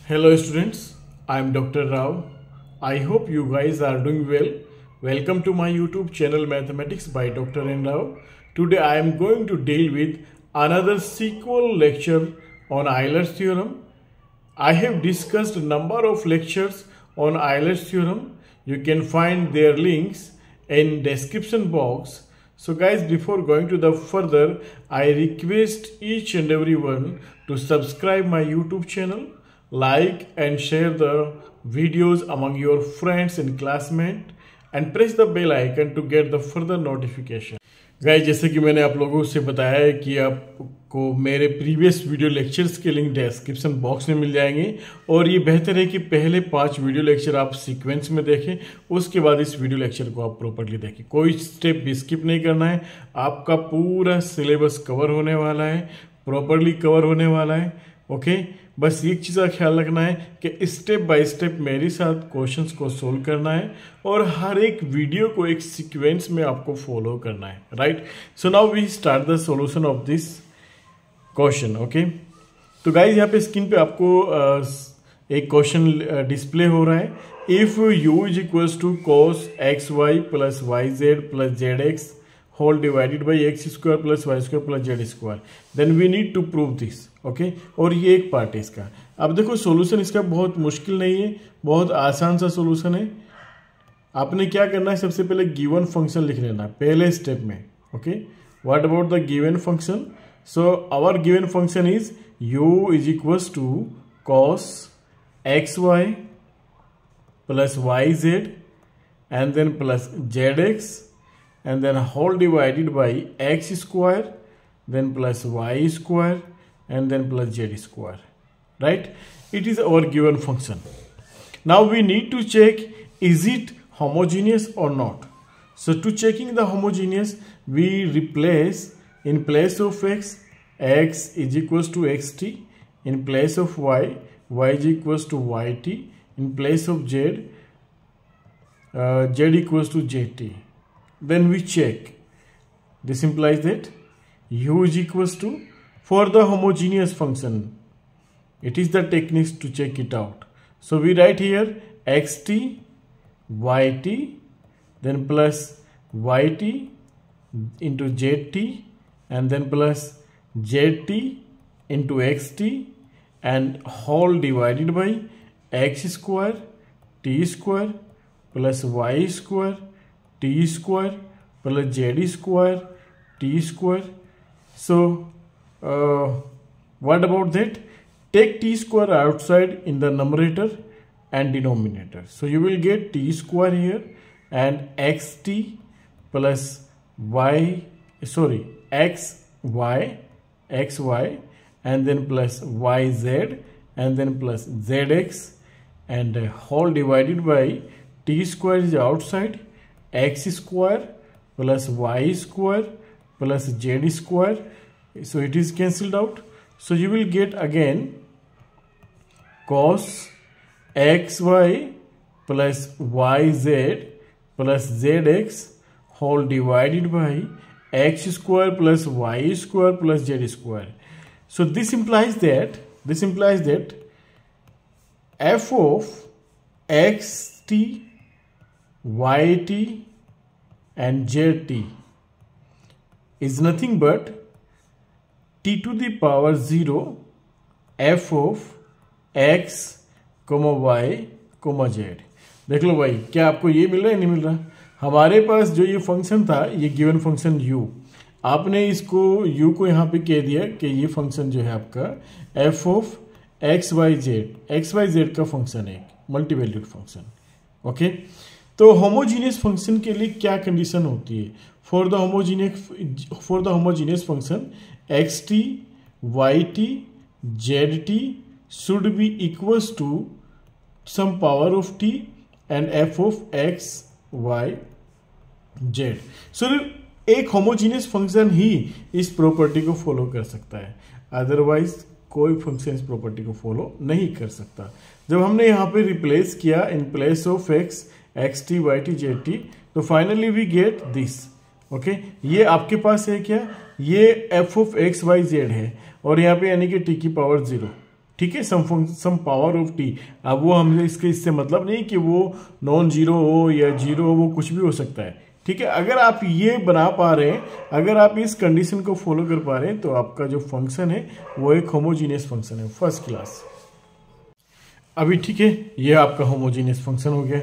Hello students, I am Dr. Rao. I hope you guys are doing well. Welcome to my YouTube channel Mathematics by Dr. N. Rao. Today I am going to deal with another sequel lecture on Euler's theorem. I have discussed a number of lectures on Euler's theorem. You can find their links in description box. So guys, before going to the further, I request each and everyone to subscribe my YouTube channel, like and share the videos among your friends and classmates and press the bell icon to get the further notification. Guys, जैसे कि मैंने आप लोगों से बताया है कि आपको मेरे प्रीवियस वीडियो लेक्चर्स के लिंक डिस्क्रिप्शन बॉक्स में मिल जाएंगे और ये बेहतर है कि पहले 5 वीडियो लेक्चर आप सीक्वेंस में देखें, उसके बाद इस वीडियो लेक्चर को आप प्रॉपर्ली देखें। कोई स्टेप भी स्किप नहीं करना है, आपका पूरा सिलेबस कवर होने वाला है, प्रॉपर्ली कवर होने वाला है। ओके, बस एक चीज़ का ख्याल रखना है कि स्टेप बाय स्टेप मेरे साथ क्वेश्चंस को सोल्व करना है और हर एक वीडियो को एक सीक्वेंस में आपको फॉलो करना है, right. So now we start the solution of this question. Okay, तो गाइज यहाँ पे स्क्रीन पे आपको एक क्वेश्चन डिस्प्ले हो रहा है। If u is equals to cos xy plus yz plus zx whole divided by x square plus y square plus z square, then we need to prove this. Okay, और ये एक part है इसका। अब देखो सॉल्यूशन इसका बहुत मुश्किल नहीं है, बहुत आसान सा सॉल्यूशन है। आपने क्या करना है, सबसे पहले गिवन फंक्शन लिख लेना पहले स्टेप में। Okay, what about the given function? So our given function is u is equals to cos xy plus yz and then plus zx and then whole divided by x square, then plus y square, and then plus z square, right? It is our given function. Now we need to check, is it homogeneous or not? So to checking the homogeneous, we replace in place of x, x is equals to xt, in place of y, y is equals to yt, in place of z, z equals to jt. Then we check. This implies that u is equals to, for the homogeneous function, it is the techniques to check it out. So we write here xt, yt, then plus yt into zt, and then plus zt into xt, and whole divided by x square, t square, plus y square, t square, plus z square, t square. So what about that? Take t square outside in the numerator and denominator. So you will get t square here and xt plus xy and then plus yz and then plus zx, and whole divided by t square is outside, x square plus y square plus z square, so it is cancelled out. So you will get again cos xy plus yz plus zx whole divided by x square plus y square plus z square. So this implies that f of xt, yt and zt is nothing but t to the power 0 f of x, y, z। देख लो भाई, क्या आपको ये मिल रहा है? नहीं मिल रहा। हमारे पास जो ये फंक्शन था, ये गिवन फंक्शन u, आपने इसको u को यहाँ पे कह दिया कि ये फंक्शन जो है आपका f of x y z का फंक्शन है, मल्टीवैल्यूड फंक्शन। ओके, तो होमोजीनियस फंक्शन के लिए क्या कंडीशन होती है? For the homogeneous function x t, y t, z t should be equals to some power of t and f of x y z. सिर्फ एक homogeneous function ही इस property को फॉलो कर सकता है, अदरवाइज कोई फंक्शन इस प्रॉपर्टी को फॉलो नहीं कर सकता। जब हमने यहाँ पे रिप्लेस किया in place of x, x t, y t, z t, तो finally we get this. Okay, ये आपके पास है क्या? ये f of x y z है और यहाँ पे यानी कि टी की पावर 0। ठीक है, सम पावर ऑफ टी। अब वो हमने इससे मतलब नहीं कि वो नॉन जीरो हो या जीरो हो, वो कुछ भी हो सकता है, ठीक है। अगर आप ये बना पा रहे हैं, अगर आप इस कंडीशन को फॉलो कर पा रहे हैं, तो आपका जो फंक्शन है वो एक होमोजीनियस फंक्शन है, फर्स्ट क्लास। अभी ठीक है, ये आपका होमोजीनियस फंक्शन हो गया।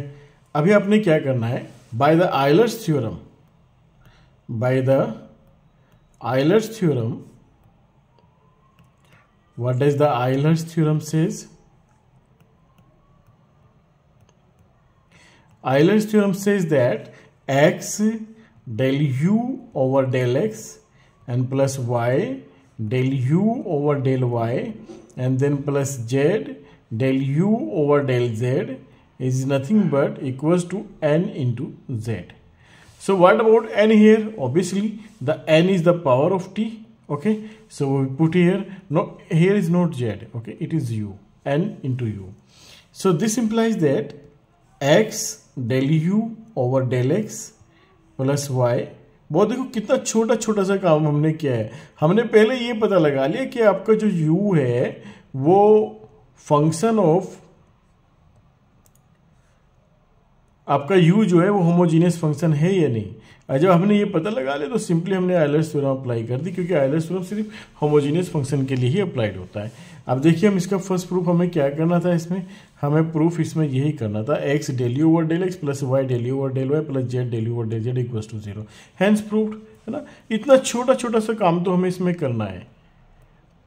अभी आपने क्या करना है, by the Euler's theorem, by the Euler's theorem, what does the Euler's theorem says? Euler's theorem says that x del u over del x and plus y del u over del y and then plus z del u over del z is nothing but equals to n into z. So what about n here? Obviously the n is the power of t. Okay, so we put here, no, here is not z, okay, it is u, n into u. So this implies that x del u over del x plus y, बहुत देखो कितना छोटा छोटा सा काम हमने किया है। हमने पहले ये पता लगा लिया कि आपका जो u है वो फंक्शन ऑफ, आपका u जो है वो होमोजीनियस फंक्शन है या नहीं। और जब हमने ये पता लगा लिया तो सिंपली हमने आयलर्स थ्योरम अप्लाई कर दी, क्योंकि आयलर्स थ्योरम सिर्फ होमोजीनियस फंक्शन के लिए ही अप्लाइड होता है। अब देखिए हम इसका फर्स्ट प्रूफ हमें क्या करना था, इसमें हमें प्रूफ इसमें यही करना था, x del u over del x plus y del u over del y plus z del u over del z equals to 0, hence proved, है ना। इतना छोटा छोटा सा काम तो हमें इसमें करना है।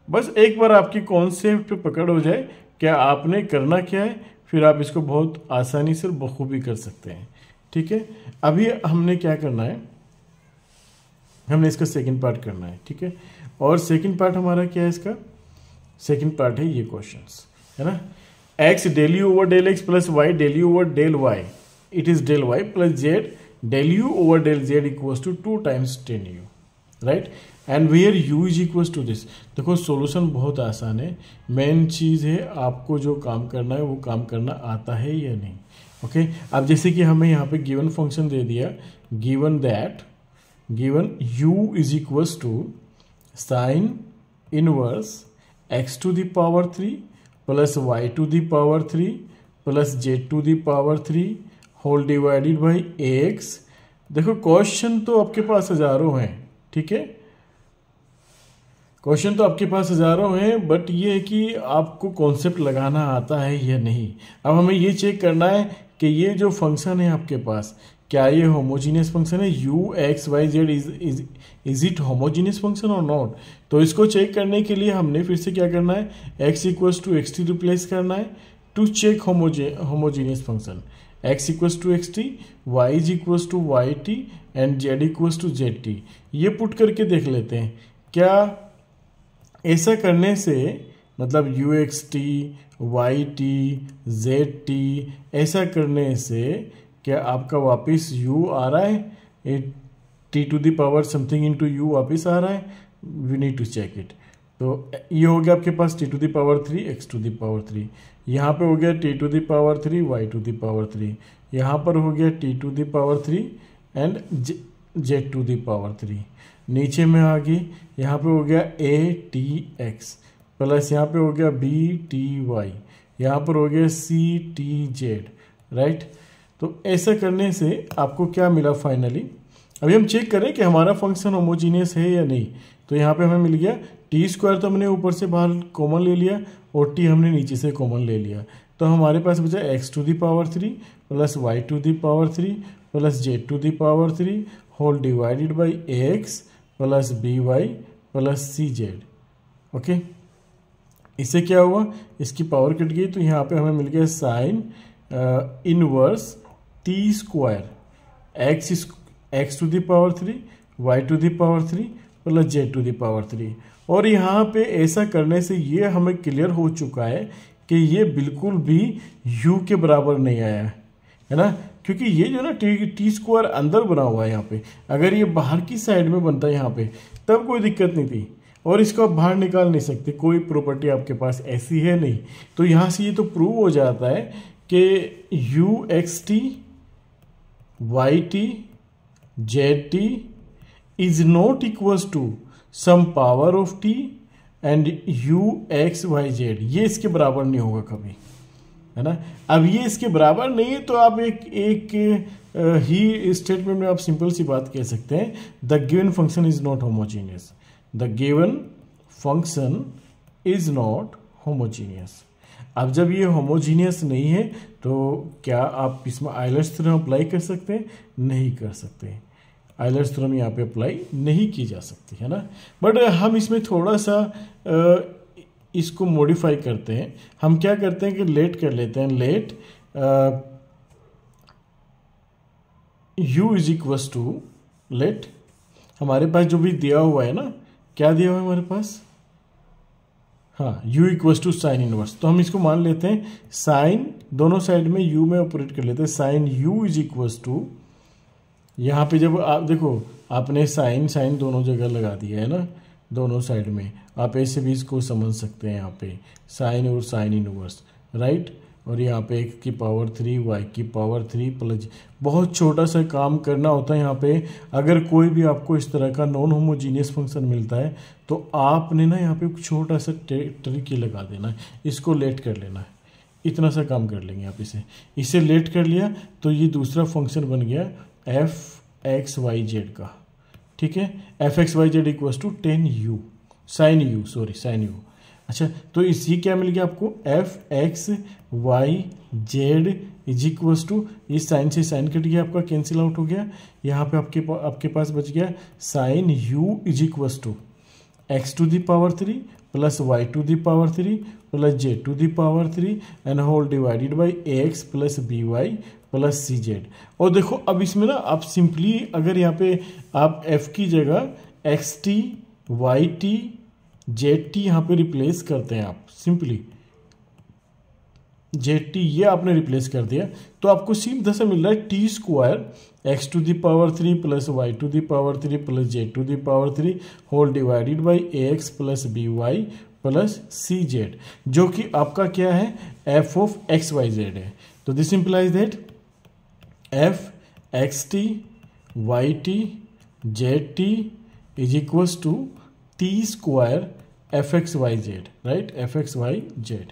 बस एक बार आपकी कॉन्सेप्ट पे पकड़ हो जाए क्या आपने करना क्या है, फिर आप इसको बहुत आसानी से बखूबी कर सकते हैं, ठीक है। अभी हमने क्या करना है, हमने इसका सेकंड पार्ट करना है, ठीक है। और सेकंड पार्ट हमारा क्या है, इसका सेकंड पार्ट है ये क्वेश्चंस, है ना। X del u over del x plus y del u over del y, it is del y plus z del u over del z equals to 2 times tan u, right. And where u is equals to this. देखो solution बहुत आसान है, main चीज है आपको जो काम करना है वो काम करना आता है या नहीं, ओके। अब जैसे कि हमें यहाँ पे गिवन फंक्शन दे दिया, given that given u is equals to sine inverse x to the power 3 plus y to the power 3 plus z to the power 3 whole divided by ax। देखो क्वेश्चन तो आपके पास हजारों हैं, ठीक है, क्वेश्चन तो आपके पास हजारों हैं, बट ये है कि आपको कॉन्सेप्ट लगाना आता है या नहीं। अब हमें ये चेक करना है कि ये जो फंक्शन है आपके पास, क्या ये होमोजीनियस फंक्शन है, u x y z is it homogeneous function और नॉट। तो इसको चेक करने के लिए हमने फिर से क्या करना है, x equals to x t replace करना है to check homogeneous function. x equals to x t, y is equals to y t and z equals to z t. ये पुट करके देख लेते हैं क्या ऐसा करने से, मतलब u x t y t z t, ऐसा करने से क्या आपका वापस u आ रहा है, t to the power something into u वापस आ रहा है, we need to check it. तो ये हो गया आपके पास t to the power 3 x to the power 3, यहाँ पे हो गया t to the power 3 y to the power 3, यहाँ पर हो गया t to the power 3 and z to the power 3, नीचे में आ गई, यहाँ पे हो गया ए टी एक्स प्लस यहाँ पे हो गया बी टी वाई, यहाँ पर हो गया सी टी जेड, राइट। तो ऐसा करने से आपको क्या मिला फाइनली। अभी हम चेक करें कि हमारा फंक्शन होमोजीनियस है या नहीं। तो यहाँ पे हमें मिल गया टी स्क्वायर, तो हमने ऊपर से बाहर कॉमन ले लिया और टी हमने नीचे से कॉमन ले लिया, तो हमारे पास बचा x to the power 3 plus y to the power 3 plus z to the power 3 whole divided by a x plus b y plus c z, okay. इससे क्या हुआ, इसकी पावर कट गई, तो यहाँ पे हमें मिल गया sine inverse t square x to the power 3 y to the power 3 plus z to the power 3। और यहाँ पे ऐसा करने से ये हमें क्लियर हो चुका है कि ये बिल्कुल भी u के बराबर नहीं आया है ना, क्योंकि ये जो ना टी स्क्वायर अंदर बना हुआ है यहाँ पे, अगर ये बाहर की साइड में बनता है यहाँ पे तब कोई दिक्कत नहीं थी, और इसको आप बाहर निकाल नहीं सकते, कोई प्रॉपर्टी आपके पास ऐसी है नहीं। तो यहाँ से ये तो प्रूव हो जाता है कि u x t y t z t is not equals to some power of t and u x y z, ये इसके बराबर नहीं होगा कभी, है ना। अब ये इसके बराबर नहीं है तो आप एक ही स्टेटमेंट में आप सिंपल सी बात कह सकते हैं, the given function is not homogeneous, the given function is not homogeneous. अब जब ये होमोजीनियस नहीं है तो क्या आप इसमें आयलर्स थ्योरम अप्लाई कर सकते हैं? नहीं कर सकते, आयलर्स थ्योरम यहाँ पे अप्लाई नहीं की जा सकती, है ना। बट हम इसमें थोड़ा सा इसको मॉडिफाई करते हैं। हम क्या करते हैं कि लेट कर लेते हैं, let u is equals to, let हमारे पास जो भी दिया हुआ है ना, क्या दिया हुआ है हमारे पास, हाँ, u equals to sine inverse. तो हम इसको मान लेते हैं साइन, दोनों साइड में u में ऑपरेट कर लेते हैं, sine u is equals to, यहाँ पे जब आप देखो आपने साइन दोनों जगह लगा दिया है ना, दोनों साइड में, आप ऐसे भी इसको समझ सकते हैं, यहाँ पे साइन और साइन इनवर्स, राइट। और यहाँ पे x की पावर 3 y की पावर 3 प्लस, बहुत छोटा सा काम करना होता है यहाँ पे। अगर कोई भी आपको इस तरह का नॉन होमोजीनियस फंक्शन मिलता है तो आपने ना यहाँ पे छोटा सा ट्रिक लगा देना है, इसको लेट कर लेना है, इतना सा काम कर लेंगे आप इसे लेट कर लिया तो ये दूसरा फंक्शन बन गया एफ एक्स वाई जेड का, ठीक है। F x y z equals to 10u sine u, sorry sine u. अच्छा, तो इसी क्या मिल गया आपको, f x y z is equals to, इस साइन से साइन कट गया, आपका कैंसिल आउट हो गया, यहाँ पे आपके पास बच गया sine u is equals to x to the power 3 plus y to the power 3 plus z to the power 3 and whole divided by a x plus b y plus c z. और देखो अब इसमें ना आप simply अगर यहाँ पे आप f की जगह x t y t z t यहाँ पे रिप्लेस करते हैं, आप सिंपली जेड टी ये आपने रिप्लेस कर दिया तो आपको सीधा सा मिल रहा है t square x to the power 3 plus y to the power 3 plus z to the power 3 whole divided by a x plus b y plus c z, जो कि आपका क्या है, f of x y z है। तो this implies that f x t y t z t is equals to t square f x y z, right, f x y Z.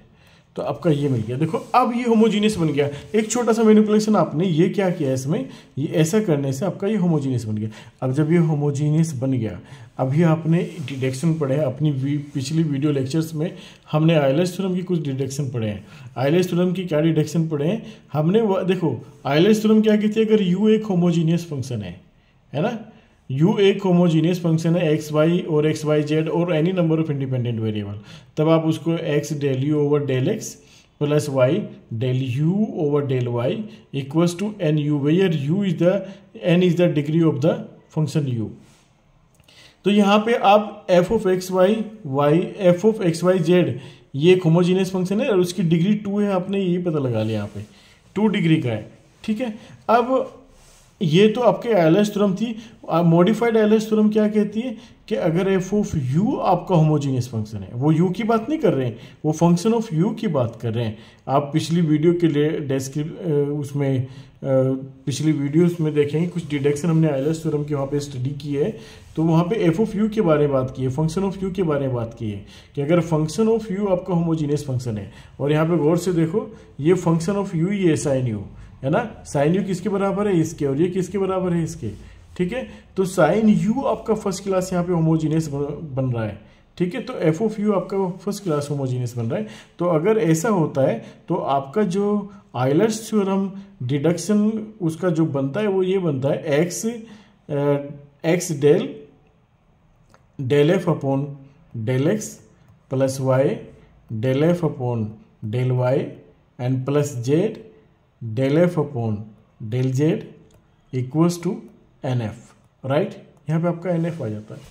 तो आपका ये मिल गया। देखो अब ये होमोजीनियस बन गया। एक छोटा सा मैनिपुलेशन आपने ये क्या किया इसमें, ये ऐसा करने से आपका ये होमोजीनियस बन गया। अब जब ये होमोजीनियस बन गया, अभी आपने डिडक्शन पढ़े हैं अपनी पिछली वीडियो लेक्चर्स में, हमने आयलर्स थ्योरम की कुछ डिडक्शन पढ़े हैं। आयलर्स थ्योरम की क्या डिडक्शन पढ़े हैं हमने, देखो आयलर्स थ्योरम क्या कहती है, अगर u एक होमोजीनियस फंक्शन है ना, u एक होमोजीनियस फंक्शन है एक्स वाई और एक्स वाई जेड और any number of independent variable, तब आप उसको x del u over del x plus y del u over del y equals to n u, where u is the n is the degree of the function u। तो यहाँ पे आप f of x y z ये एक homogeneous function है और उसकी degree 2 है, आपने ये पता लगा लिया, यहाँ पे 2 डिग्री का है, ठीक है। अब ये तो आपके आयलर्स थ्योरम थी। मॉडिफाइड आयलर्स थ्योरम क्या कहती है कि अगर एफ ऑफ यू आपका होमोजीनियस फंक्शन है, वो यू की बात नहीं कर रहे हैं, वो फंक्शन ऑफ यू की बात कर रहे हैं। आप पिछली वीडियो के लिए उसमें पिछली वीडियोस में देखेंगे कुछ डिडक्शन हमने आयलर्स थ्योरम की वहाँ पे स्टडी की है, तो वहाँ पे एफ ऑफ यू के बारे में बात की है, फंक्शन ऑफ यू के बारे में बात की है कि अगर फंक्शन ऑफ यू आपका होमोजीनियस फंक्शन है, और यहाँ पे गौर से देखो ये फंक्शन ऑफ यू ये साइन यू है ना, साइन यू किसके बराबर है, इसके, और ये किसके बराबर है, इसके, ठीक है। तो साइन यू आपका फर्स्ट क्लास यहाँ पे होमोजीनियस बन रहा है, ठीक है। तो एफ ऑफ यू आपका फर्स्ट क्लास होमोजीनियस बन रहा है। तो अगर ऐसा होता है तो आपका जो आयलर्स थ्योरम डिडक्शन उसका जो बनता है वो ये बनता है x del f upon del x plus y del f upon del y and plus z del f upon del z equals to n f, right. यहाँ पे आपका एन एफ आ जाता है,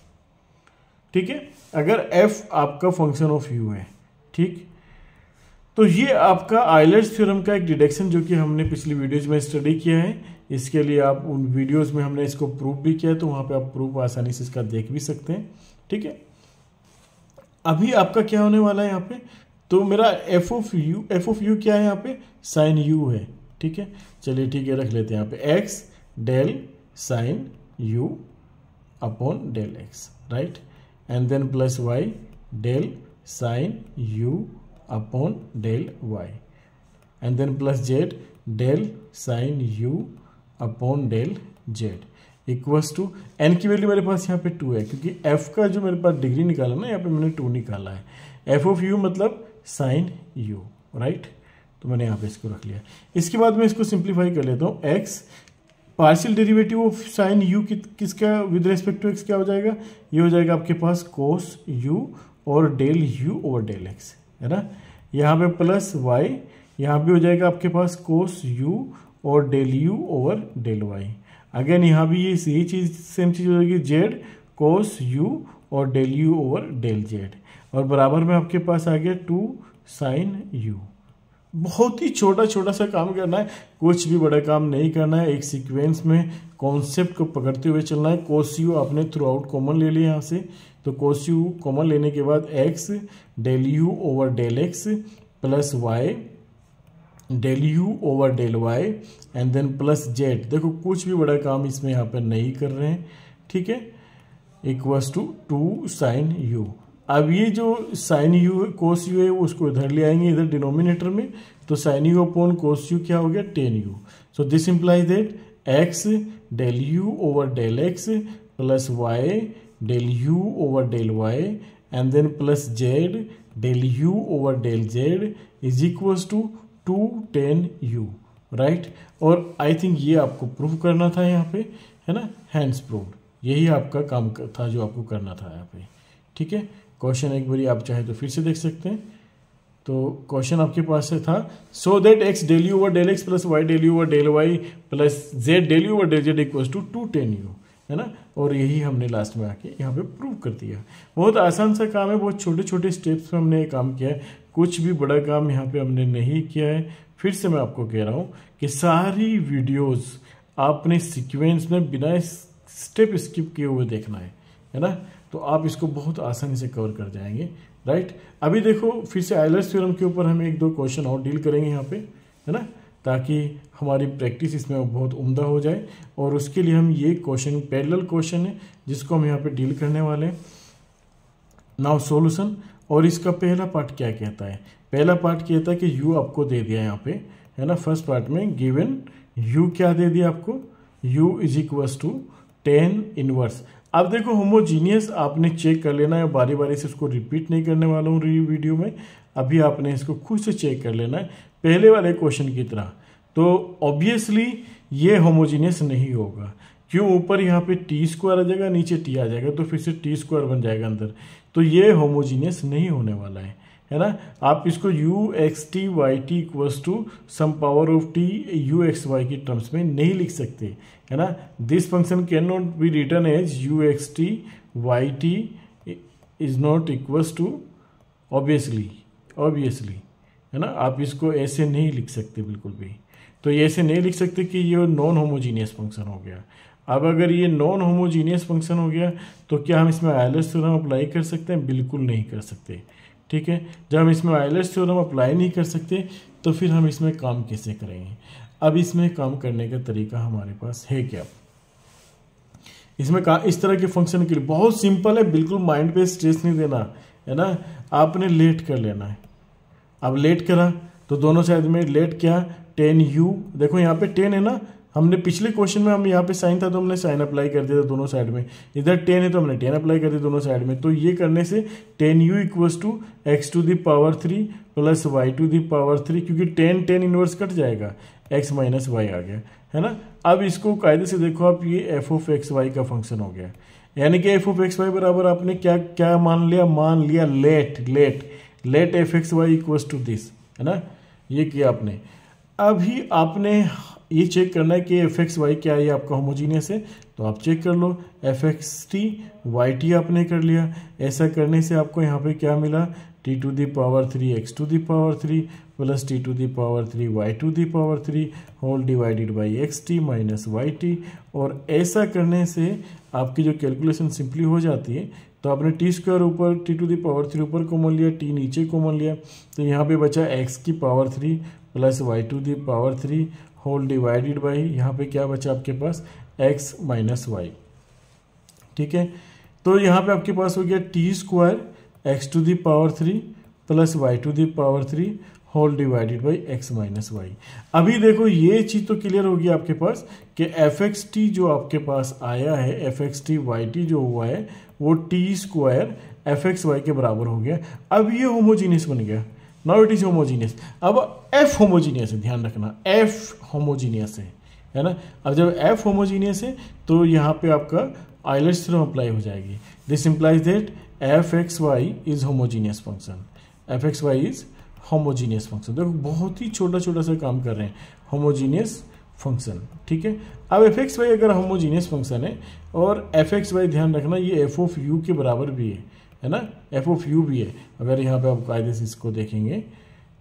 ठीक है, अगर एफ आपका फंक्शन ऑफ यू है, ठीक। तो ये आपका आयलर्स थ्योरम का एक डिडक्शन जो कि हमने पिछली वीडियोज में स्टडी किया है। इसके लिए आप उन वीडियोज में हमने इसको प्रूफ भी किया है, तो वहाँ पे आप प्रूफ आसानी से इसका देख भी सकते हैं, ठीक है। अभी आपका क्या होने वाला है यहाँ पे, तो मेरा एफ ऑफ यू क्या है यहाँ पे, साइन यू है, ठीक है। चलिए ठीक है, रख लेते हैं यहाँ पे x del sine u upon del x, right, and then plus y del sine u upon del y and then plus z del sine u upon del z equals to n की value मेरे पास यहाँ पे 2 है, क्योंकि f का जो मेरे पास डिग्री निकाला ना, यहाँ पे मैंने 2 निकाला है। f ऑफ u मतलब साइन u, राइट। तो मैंने यहाँ पे इसको रख लिया। इसके बाद मैं इसको सिंप्लीफाई कर लेता हूँ। x partial derivative of sine u किसका विद रिस्पेक्ट टू x क्या हो जाएगा, ये हो जाएगा आपके पास कोस u और del u over del x, है ना। यहाँ पे प्लस y, यहाँ पे हो जाएगा आपके पास कोस u और del u over del y। Again यहाँ भी ये यही चीज सेम चीज हो जाएगी, z कोस u और del u over del z, और बराबर में आपके पास आ गया 2 साइन u। बहुत ही छोटा छोटा सा काम करना है, कुछ भी बड़ा काम नहीं करना है। एक सीक्वेंस में कॉन्सेप्ट को पकड़ते हुए चलना है। कोस यू आपने थ्रू आउट कॉमन ले लिया यहाँ से, तो कोस यू कॉमन लेने के बाद x del u over del x plus y del u over del y and then plus z। देखो कुछ भी बड़ा काम इसमें यहाँ पर नहीं कर रहे हैं, ठीक है। Equals to 2 sine u। अब ये जो साइन यू कोस यू है उसको इधर ले आएंगे, इधर डिनोमिनेटर में, तो sine u upon cos u क्या हो गया 10u। So this implies that x del u over del x plus y del u over del y and then plus z del u over del z is equals to 2 10u, right. और I think ये आपको prove करना था यहाँ पे, है ना, hands proved. यही आपका काम था जो आपको करना था यहाँ पे, ठीक है। क्वेश्चन एक बारी आप चाहे तो फिर से देख सकते हैं। तो क्वेश्चन आपके पास से था, so that x del u over del x plus y del u over del y plus z del u over del z equals to 2 10u, है ना। और यही हमने लास्ट में आके यहाँ पे प्रूव कर दिया। बहुत आसान सा काम है, बहुत छोटे छोटे स्टेप्स में हमने ये काम किया है, कुछ भी बड़ा काम यहाँ पे हमने नहीं किया है। फिर से मैं आपको कह रहा हूँ कि सारी वीडियोज आपने सीक्वेंस में बिना स्टेप स्किप किए हुए देखना है ना, तो आप इसको बहुत आसानी से कवर कर जाएंगे, राइट। अभी देखो फिर से आयलर्स थ्योरम के ऊपर हम 1-2 क्वेश्चन और डील करेंगे यहाँ पे, है ना, ताकि हमारी प्रैक्टिस इसमें बहुत उम्दा हो जाए। और उसके लिए हम ये क्वेश्चन पैरेलल क्वेश्चन है जिसको हम यहाँ पे डील करने वाले हैं। नाउ सॉल्यूशन, और इसका पहला पार्ट क्या कहता है, पहला पार्ट कहता है कि u आपको दे दिया यहाँ पे, है ना। फर्स्ट पार्ट में गिवन u क्या दे दिया आपको, u is equals to 10 inverse. अब देखो होमोजीनियस आपने चेक कर लेना है, बारी बारी से उसको रिपीट नहीं करने वाला हूँ वीडियो में। अभी आपने इसको खुद से चेक कर लेना है पहले वाले क्वेश्चन की तरह। तो ऑब्वियसली ये होमोजीनियस नहीं होगा, क्यों, ऊपर यहाँ पे टी स्क्वायर आ जाएगा, नीचे टी आ जाएगा, तो फिर से टी स्क्वायर बन जाएगा अंदर, तो ये होमोजीनियस नहीं होने वाला है ना। आप इसको u x t y t equals to some power of t u x y की टर्म्स में नहीं लिख सकते, है ना। This function can not be written as u x t y t is not equals to obviously, है ना। आप इसको ऐसे नहीं लिख सकते बिल्कुल भी, तो ये ऐसे नहीं लिख सकते कि ये नॉन होमोजीनियस फंक्शन हो गया। अब अगर ये नॉन होमोजीनियस फंक्शन हो गया तो क्या हम इसमें आयलर्स थ्योरम अप्लाई कर सकते हैं, बिल्कुल नहीं कर सकते, ठीक है। जब हम इसमें आयलर्स थ्योरम अप्लाई नहीं कर सकते तो फिर हम इसमें काम कैसे करेंगे। अब इसमें काम करने का तरीका हमारे पास है क्या, इसमें इस तरह के फंक्शन के लिए बहुत सिंपल है, बिल्कुल माइंड पे स्ट्रेस नहीं देना, है ना। आपने लेट कर लेना है। अब लेट करा तो दोनों साइड में लेट क्या 10u, देखो यहाँ पे 10 है ना, हमने पिछले क्वेश्चन में हम यहाँ पे साइन था तो हमने साइन अप्लाई कर दिया था दोनों साइड में, इधर 10 है तो हमने 10 अप्लाई कर दिया दोनों साइड में। तो ये करने से 10u equals to x to the power 3 plus y to the power 3, क्योंकि 10 इनवर्स कट जाएगा, x माइनस y आ गया, है ना। अब इसको कायदे से देखो आप, ये f ऑफ एक्स वाई का फंक्शन हो गया, यानी कि f ऑफ एक्स वाई बराबर आपने क्या क्या मान लिया let f x y equals to this, है ना, ये किया आपने। अभी आपने ये चेक करना है कि एफ एक्स वाई क्या है, ये आपका होमोजीनियस है, तो आप चेक कर लो, f x t y t आपने कर लिया। ऐसा करने से आपको यहाँ पे क्या मिला, t to the power 3 x to the power 3 plus t to the power 3 y to the power 3 whole divided by x t minus y t. और ऐसा करने से आपकी जो कैलकुलेशन सिंपली हो जाती है। तो आपने टी स्क्वायर ऊपर टी टू दी पावर 3 ऊपर कॉमन लिया, टी नीचे कॉमन लिया, तो यहाँ पे बचा एक्स की power 3 plus y to the power 3 whole divided by, यहाँ पे क्या बचा आपके पास x माइनस वाई, ठीक है। तो यहाँ पे आपके पास हो गया t square x to the power 3 plus y to the power 3 whole divided by x minus y. अभी देखो ये चीज़ तो क्लियर होगी आपके पास कि एफ एक्स टी जो आपके पास आया है, f x t y t जो हुआ है वो t square f x y के बराबर हो गया। अब ये होमोजीनियस बन गया, नाउ इट इज होमोजीनियस। अब एफ होमोजीनियस है, ध्यान रखना एफ होमोजीनियस है ना। अब जब एफ होमोजीनियस है तो यहाँ पे आपका आइलर्स थ्योरम अप्लाई हो जाएगी। This implies that f x y is homogeneous function, f x y is homogeneous function. देखो बहुत ही छोटा छोटा सा काम कर रहे हैं, होमोजीनियस फंक्शन, ठीक है। अब एफ एक्स वाई अगर होमोजीनियस फंक्शन है और एफ एक्स वाई ध्यान रखना ये एफ ऑफ यू के बराबर भी है ना, एफ ऑफ यू भी है। अगर यहाँ पे आप कायदे से इसको देखेंगे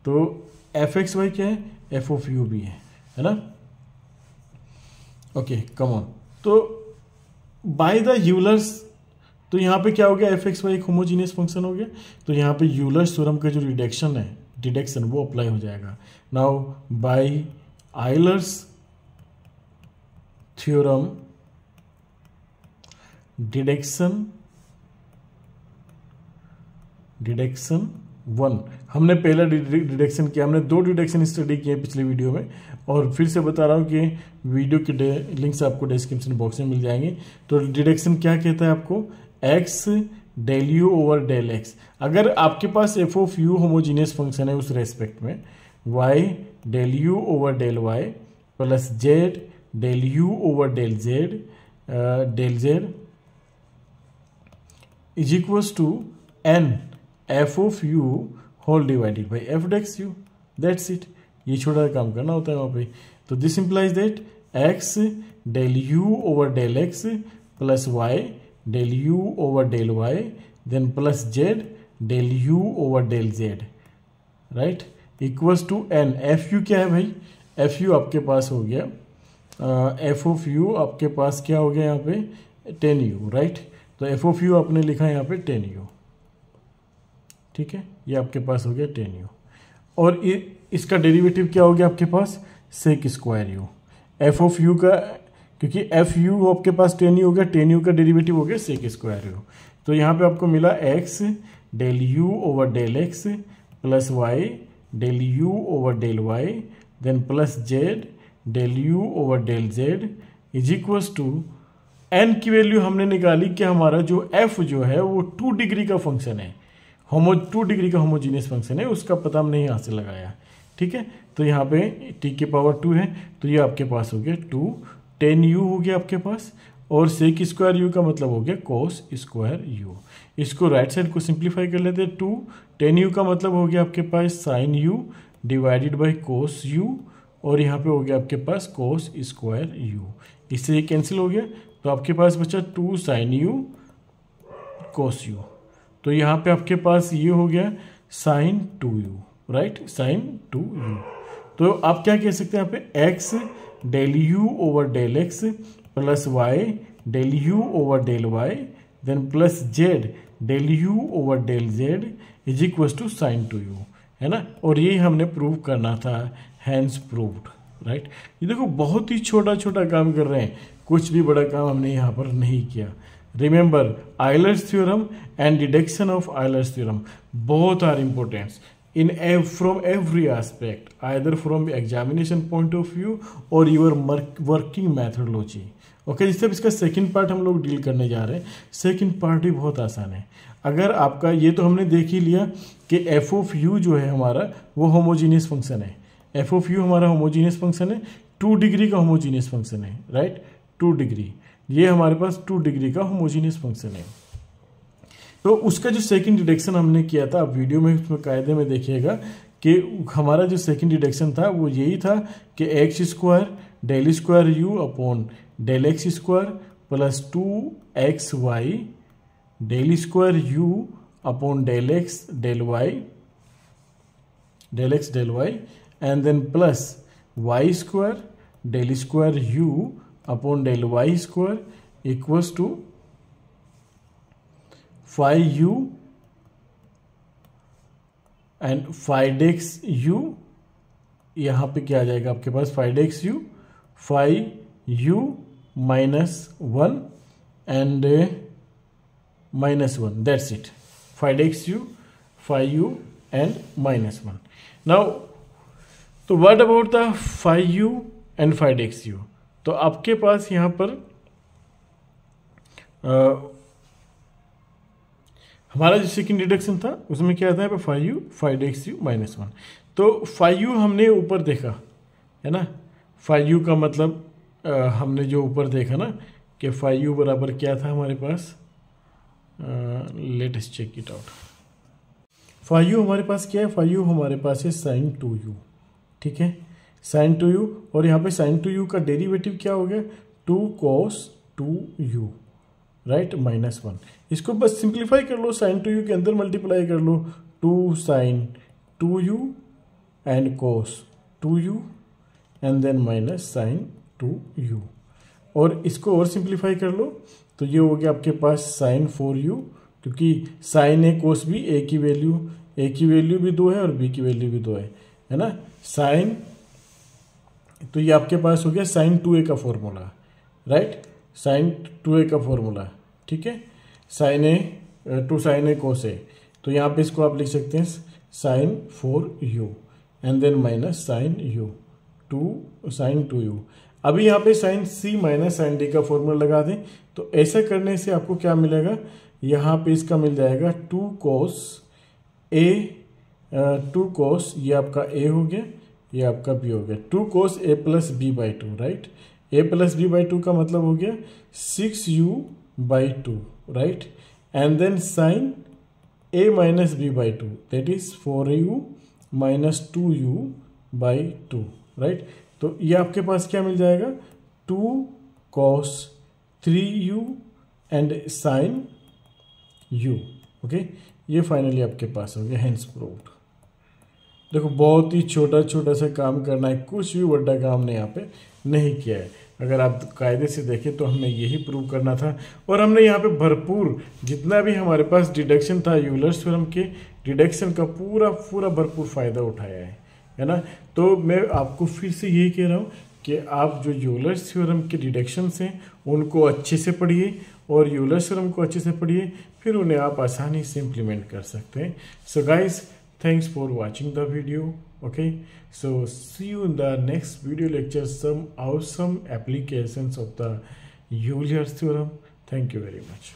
तो एफ एक्स वाई क्या है, एफ ऑफ यू भी है ना। ओके कम ऑन, तो बाय द यूलर्स, तो यहाँ पे क्या हो गया, एफ एक्स वाई एक होमोजीनियस फंक्शन हो गया। तो यहाँ पे यूलर्स थ्योरम का जो डिडक्शन वो अप्लाई हो जाएगा। Now by Euler's theorem deduction 1, हमने पहला डिडक्शन किया, हमने 2 डिडक्शन स्टडी किए पिछले वीडियो में, और फिर से बता रहा हूँ कि वीडियो के लिंक्स आपको डिस्क्रिप्शन बॉक्स में मिल जाएंगे। तो डिडक्शन क्या कहता है आपको, x del u over del x. अगर आपके पास f of u homogeneous function है उस रेस्पेक्ट में, y del u over del y plus z del u over del z is equals to n f of u whole divided by f dash u, that's it. ये छोटा काम करना होता है वहाँ पे। तो this implies that x del u over del x plus y del u over del y then plus z del u over del z, right, equals to n. F u क्या है भाई, एफ यू आपके पास हो गया, F of you आपके पास क्या हो गया यहाँ पे 10u, राइट। तो एफ ऑफ यू आपने लिखा है यहाँ पे 10u, ठीक है, ये आपके पास हो गया 10u। और इसका डेरिवेटिव क्या हो गया आपके पास, sec square u. F of u का, क्योंकि एफ यू आपके पास 10u हो गया, 10u का डेरिवेटिव हो गया सेक स्क्वायर यू। तो यहाँ पे आपको मिला x del u over del x plus y del u over del y then plus z del u over del z is equals to n की वैल्यू हमने निकाली कि हमारा जो एफ जो है वो 2 डिग्री का फंक्शन है, 2 डिग्री का होमोजीनियस फंक्शन है, उसका पता हमने यहाँ से लगाया, ठीक है। तो यहाँ पे t के पावर 2 है, तो ये आपके पास हो गया 2, 10u हो गया आपके पास, और सेक स्क्वायर यू का मतलब हो गया कोस स्क्वायर यू। इसको राइट साइड को सिंप्लीफाई कर लेते हैं, 2 10u का मतलब हो गया आपके पास sine u divided by cos u, और यहाँ पे हो गया आपके पास कोस स्क्वायर यू। इससे ये कैंसिल हो गया, तो आपके पास बचा 2 साइन यू कोस यू। तो यहाँ पे आपके पास ये हो गया sign 2u, right, sign 2u। तो आप क्या कह सकते हैं यहाँ पे, x del u over del x plus y del u over del y then plus z del u over del z is equal to sine 2u, है ना। और ये हमने प्रूव करना था, हैंस प्रूव्ड, राइट। ये देखो बहुत ही छोटा छोटा काम कर रहे हैं, कुछ भी बड़ा काम हमने यहाँ पर नहीं किया। Remember, Euler's theorem and deduction of Euler's theorem both are important from every aspect, either from examination point of view or your working methodology. Okay, जिससे इसका सेकंड पार्ट हम लोग डील करने जा रहे हैं। सेकंड पार्ट भी बहुत आसान है। अगर आपका ये तो हमने देख ही लिया कि एफ ऑफ यू जो है हमारा वो होमोजीनियस फंक्शन है, एफ ऑफ यू हमारा होमोजीनियस फंक्शन है, 2 डिग्री का होमोजीनियस फंक्शन है, राइट, 2 डिग्री, ये हमारे पास 2 डिग्री का होमोजीनियस फंक्शन है। तो उसका जो सेकंड डिडक्शन हमने किया था, आप वीडियो में उसमें कायदे में देखिएगा कि हमारा जो सेकंड डिडक्शन था वो यही था कि x square del square u upon del x square plus 2x y del square u upon del x del y and then plus y square del square u upon del y square equals to 5u and 5x u। यहाँ पे क्या आ जाएगा आपके पास 5x u, 5u -1 and -1, that's it, five u and minus 1. Now, तो what about the 5u and 5xu? तो आपके पास यहाँ पर हमारा जो सेकंड डिडक्शन था उसमें क्या था यहाँ पे 5u 5xu minus 1. तो 5u हमने ऊपर देखा है ना, 5u का मतलब हमने जो ऊपर देखा ना कि 5u बराबर क्या था हमारे पास, let us check it out. 5u हमारे पास क्या है, 5u हमारे पास है sin 2u. ठीक है, sin 2u, और यहाँ पे sin 2u का डेरिवेटिव क्या हो गया, 2 cos 2u, राइट, माइनस 1. इसको बस सिंप्लीफाई कर लो, sin 2u के अंदर मल्टीप्लाई कर लो, 2 sin 2u and cos 2u and then minus sin 2u. और इसको और सिंप्लीफाई कर लो तो ये हो गया आपके पास sin 4u, क्योंकि साइन ए कोस भी ए की वैल्यू भी 2 है और बी की वैल्यू भी 2 है ना. साइन, तो ये आपके पास हो गया साइन 2a का फॉर्मूला, राइट, साइन 2a का फॉर्मूला. ठीक है, साइन ए 2 साइन ए कोस ए, तो यहाँ पे इसको आप लिख सकते हैं sine 4u and then minus sine u 2 sine 2u. अभी यहाँ पे sine c minus sine d का फॉर्मूला लगा दें, तो ऐसा करने से आपको क्या मिलेगा, यहाँ पे इसका मिल जाएगा 2 cos a, 2 cos, ये आपका a हो गया, ये आपका b हो गया, 2 cos a plus b by 2, right. a plus b by 2 का मतलब हो गया 6u by 2, right, and then sine a minus b by 2, that is 4u minus 2u by 2, right. तो ये आपके पास क्या मिल जाएगा, 2 cos 3u and sine u. Okay, ये फाइनली आपके पास हो गया, हेंस प्रूव्ड. देखो बहुत ही छोटा छोटा सा काम करना है, कुछ भी बड़ा काम ने यहाँ पे नहीं किया है. अगर आप कायदे से देखें तो हमने यही प्रूव करना था, और हमने यहाँ पे भरपूर जितना भी हमारे पास डिडक्शन था यूलर्स थ्योरम के डिडक्शन का पूरा भरपूर फ़ायदा उठाया है ना. तो मैं आपको फिर से यही कह रहा हूँ कि आप जो यूलर्स थ्योरम के डिडक्शंस हैं उनको अच्छे से पढ़िए, और यूलर्स थ्योरम को अच्छे से पढ़िए, फिर उन्हें आप आसानी से इम्प्लीमेंट कर सकते हैं. So guys, thanks for watching the video. Okay, so see you in the next video lecture, some awesome applications of the Euler's theorem. Thank you very much.